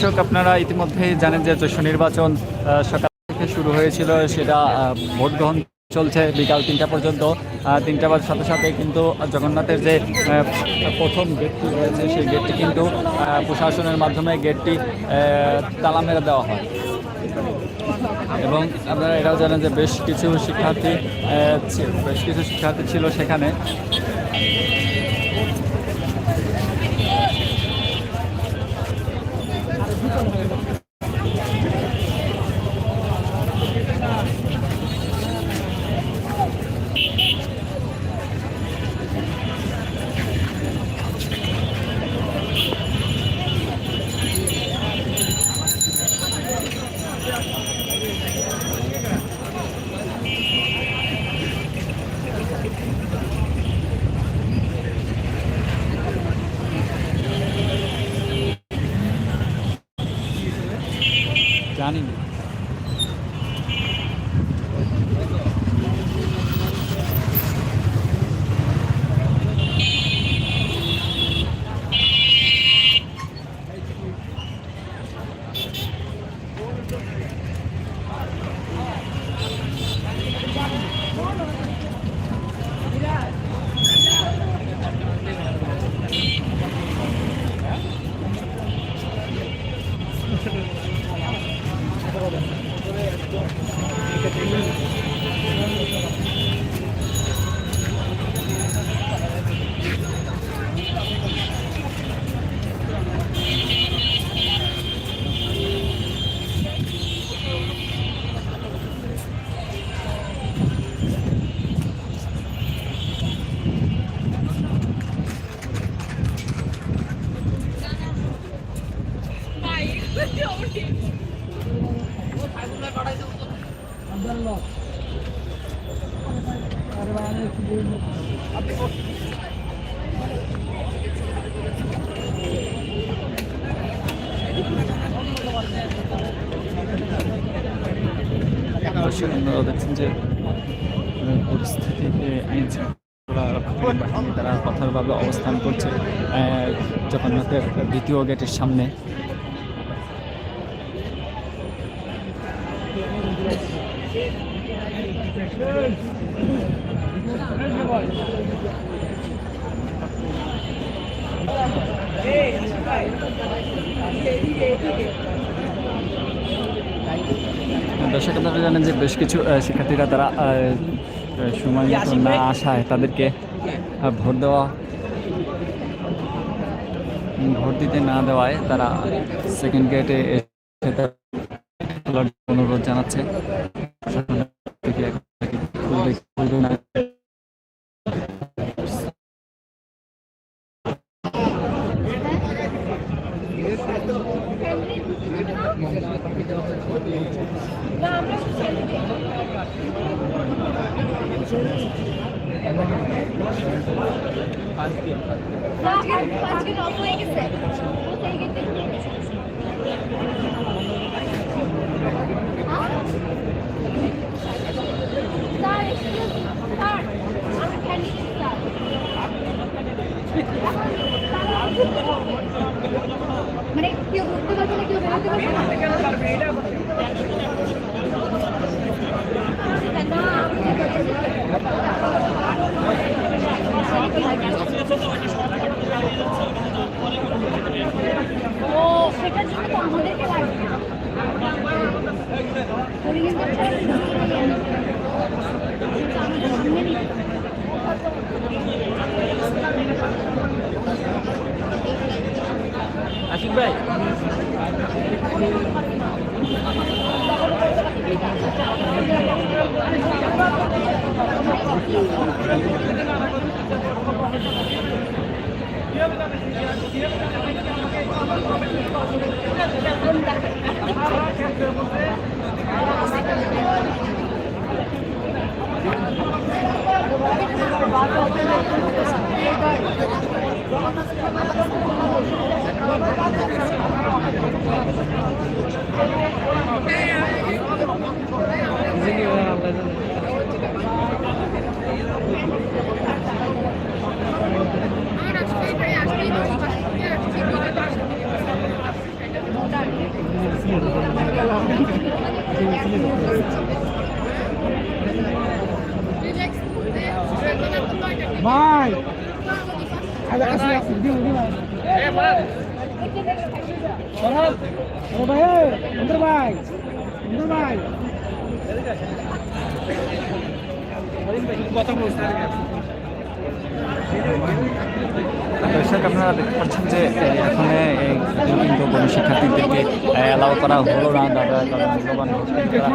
দর্শক, আপনারা ইতিমধ্যেই জানেন যে যশোর নির্বাচন সকাল থেকে শুরু হয়েছিল, সেটা ভোট গ্রহণ চলছে বিকাল 3টা পর্যন্ত। 3টা বাজার সাথে সাথে কিন্তু জগন্নাথের যে প্রথম গেটটি রয়েছে সেই গেটটি কিন্তু প্রশাসনের মাধ্যমে গেটটি তালা মেরে দেওয়া হয়। এবং আপনারা এটাও জানেন যে বেশ কিছু শিক্ষার্থী ছিল সেখানে। জানি না। আপনারা দেখছেন যে পরিস্থিতিতে আইন শৃঙ্খলা রক্ষাকারী বাহিনী তারা কঠোরভাবে অবস্থান করছে জগন্নাথের দ্বিতীয় গেটের সামনে। দর্শক, আপনারা জানেন যে বেশ কিছু শিক্ষার্থীরা তারা সময় মতো না আসায় তাদেরকে ভোট দিতে না দেওয়ায় তারা সেকেন্ড গেটে এসে অনুরোধ জানাচ্ছে। মানে কেউ বুঝতে পারছে না, কেউ বেরোতে পারছে না। ও সেটার জন্য তো আমাদেরকে লাগবে আশিক ভাই, ভাই আরে আসলে আসলে দিও দিও ভাই সরব ও ভাই অন্তর ভাই কথা বলতে দর্শক আপনারা দেখতে পাচ্ছেন যে এখানে কিন্তু কোনো শিক্ষার্থীদেরকে অ্যালাউ করা হলো না দাদা তাদের মূল্যবান ভোট তারা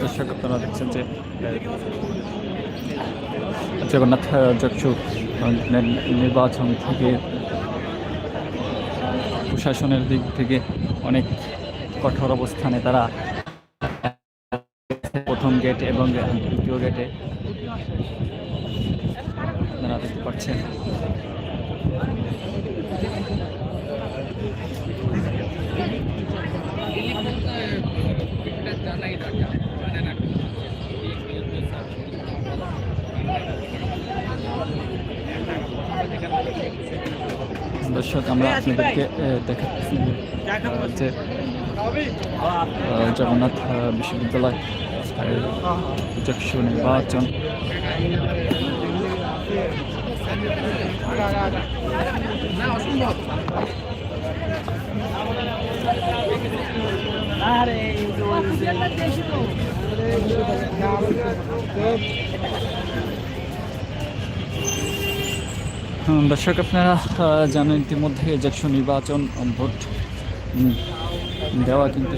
দর্শক আপনারা দেখছেন যে জগন্নাথ চক্ষু নির্বাচন থেকে প্রশাসনের দিক থেকে অনেক কঠোর অবস্থানে তারা প্রথম গেট এবং দ্বিতীয় গেটে আপনারা দেখতে পাচ্ছেন দর্শক আমরা আপনাদেরকে দেখাচ্ছি যে জগন্নাথ বিশ্ববিদ্যালয় চক্ষু নির্বাচন দর্শক আপনারা জানেন ইতিমধ্যে চক্ষু নির্বাচন ভোট দেওয়া কিন্তু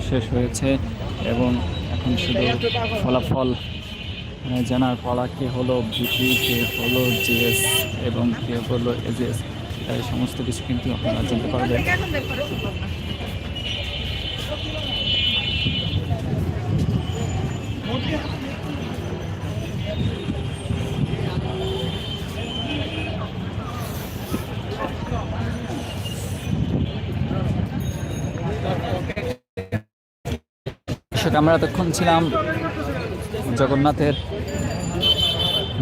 শেষ হয়েছে এবং এখন শুধু ফলাফল জানার পালা কে হলো ভিপি, কে হলো জিএস এবং কে হলো এজিএস, সমস্ত কিছু কিন্তু আপনারা জানতে পারবেন। আমরা এতক্ষণ ছিলাম জগন্নাথের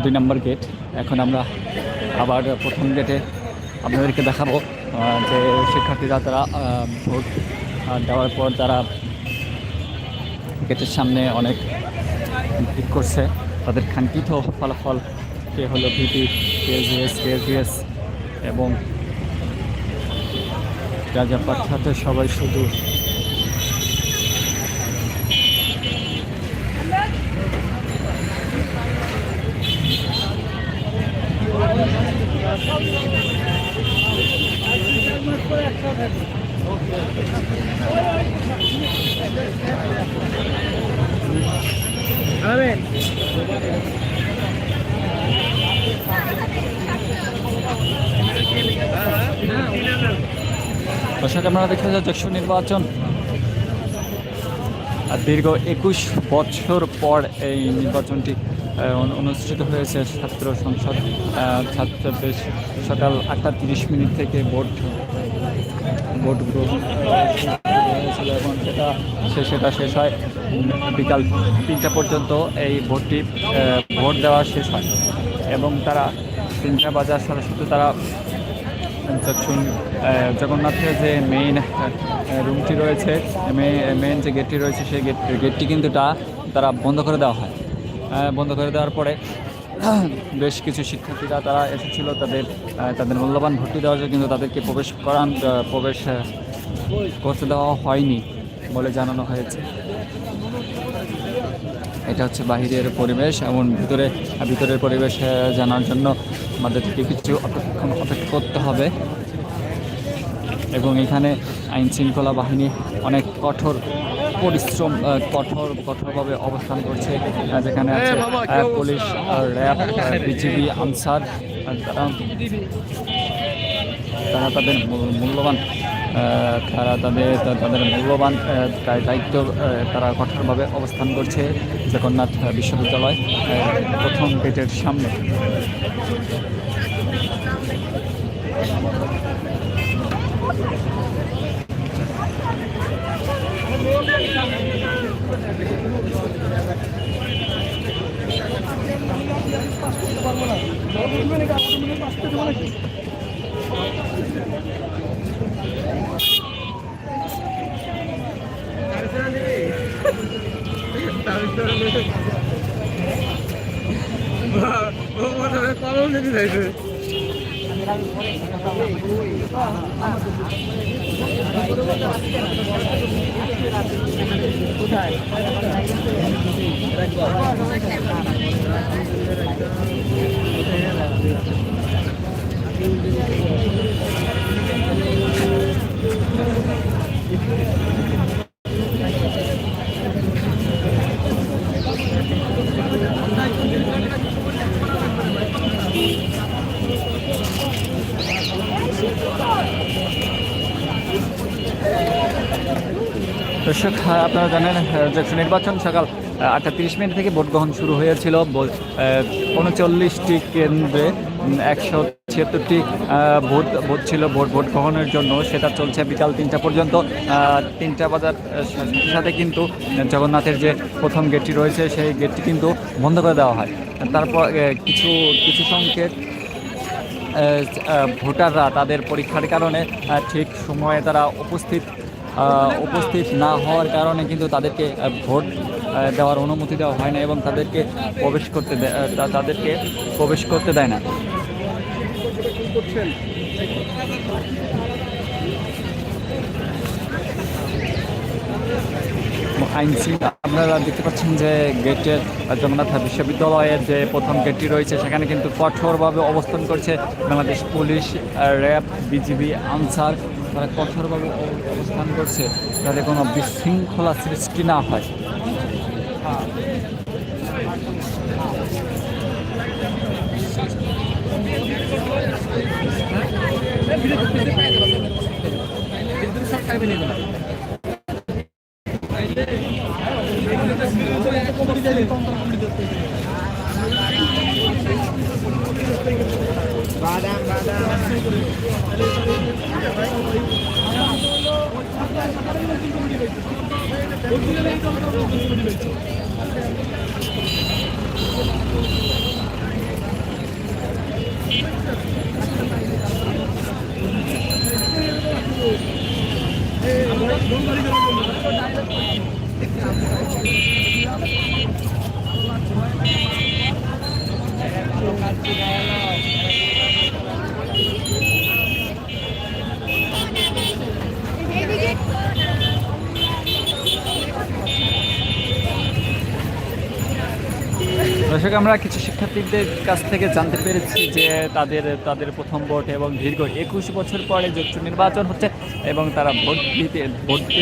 2 নম্বর গেট। এখন আমরা আবার প্রথম গেটে আপনাদেরকে দেখাবো যে শিক্ষার্থীরা তারা ভোট দেওয়ার পর তারা গেটের সামনে অনেক ভিড় করছে, তাদের কাঙ্ক্ষিত ফলাফল কে হলো ভিপি, কেজিএস এবং রাজা প্রার্থী সবাই শুধু দর্শক আপনারা দেখতে পাচ্ছেন চক্ষু নির্বাচন দীর্ঘ 21 বছর পর এই নির্বাচনটি অনুষ্ঠিত হয়েছে। ছাত্র সংসদ ছাত্রদের সকাল 8:30 থেকে ভোট গ্রহণ হয়েছিল এবং সেটা শেষ হয় বিকাল 3টা পর্যন্ত। এই ভোট দেওয়া শেষ হয় এবং তারা 3টা বাজার সাথে সাথে তারা জগন্নাথের যে মেইন রুমটি রয়েছে, মেইন যে গেটটি রয়েছে সেই গেটটি কিন্তু তারা বন্ধ করে দেওয়া হয়। বন্ধ করে দেওয়ার পরে বেশ কিছু শিক্ষার্থীরা তারা এসেছিল তাদের মূল্যবান ভর্তি দেওয়ার জন্য, কিন্তু তাদেরকে প্রবেশ করতে দেওয়া হয়নি বলে জানানো হয়েছে। এটা হচ্ছে বাহিরের পরিবেশ এবং ভিতরের পরিবেশ জানার জন্য আমাদেরকে কিছু অপেক্ষা করতে হবে এবং এখানে আইন শৃঙ্খলা বাহিনী অনেক কঠোরভাবে অবস্থান করছে, যেখানে আছে পুলিশ, র্যাব, বিজিবি, আনসার। তারা তাদের মূল্যবান তারা তাদের মূল্যবান দায়িত্ব তারা কঠোরভাবে অবস্থান করছে জগন্নাথ বিশ্ববিদ্যালয় প্রথম গেটের সামনে। দর্শক, আপনারা জানেন যে নির্বাচন সকাল 8:30 থেকে ভোট গ্রহণ শুরু হয়েছিল। 39টি কেন্দ্রে 176টি ভোট ছিল ভোট গ্রহণের জন্য। সেটা চলছে বিকাল 3টা পর্যন্ত। 3টা বাজার সাথে কিন্তু জগন্নাথের যে প্রথম গেটটি রয়েছে সেই গেটটি কিন্তু বন্ধ করে দেওয়া হয়। তারপর কিছু সংখ্যক ভোটাররা তাদের পরীক্ষার কারণে ঠিক সময়ে তারা উপস্থিত না হওয়ার কারণে কিন্তু তাদেরকে ভোট দেওয়ার অনুমতি দেওয়া হয় না এবং তাদেরকে প্রবেশ করতে দেয় না। আপনারা দেখতে পাচ্ছেন যে গেটের জগন্নাথ বিশ্ববিদ্যালয়ের যে প্রথম গেটটি রয়েছে সেখানে কিন্তু কঠোরভাবে অবস্থান করছে Bangladesh police, RAB, BGB, answer. তারা কঠোরভাবে অবস্থান করছে যাতে কোনো বিশৃঙ্খলা সৃষ্টি না হয়। দর্শক, আমরা কিছু শিক্ষার্থীদের কাছ থেকে জানতে পেরেছি যে তাদের প্রথম ভোট এবং দীর্ঘ 21 বছর পরে যুক্ত নির্বাচন হচ্ছে এবং তারা ভোট দিতে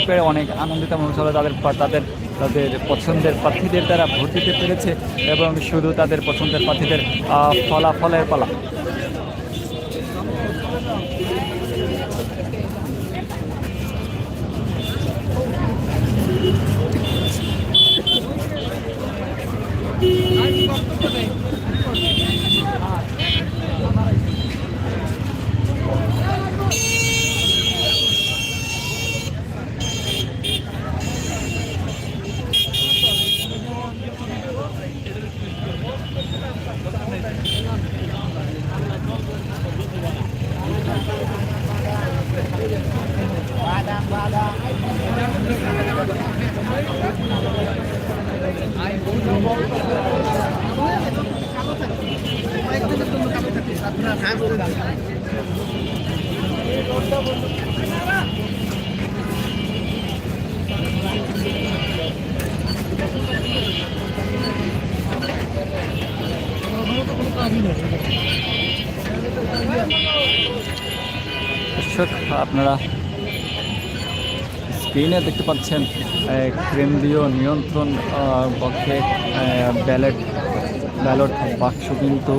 পেরে অনেক আনন্দিত মনে হলো। তাদের পছন্দের প্রার্থীদের তারা ভোট দিতে পেরেছে এবং শুধু তাদের পছন্দের প্রার্থীদের ফলাফলের পালা। আপনারা স্ক্রিনে দেখতে পাচ্ছেন কেন্দ্রীয় নিয়ন্ত্রণ কক্ষে ব্যালট বাক্স কিন্তু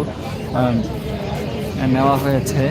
নেওয়া হয়েছে।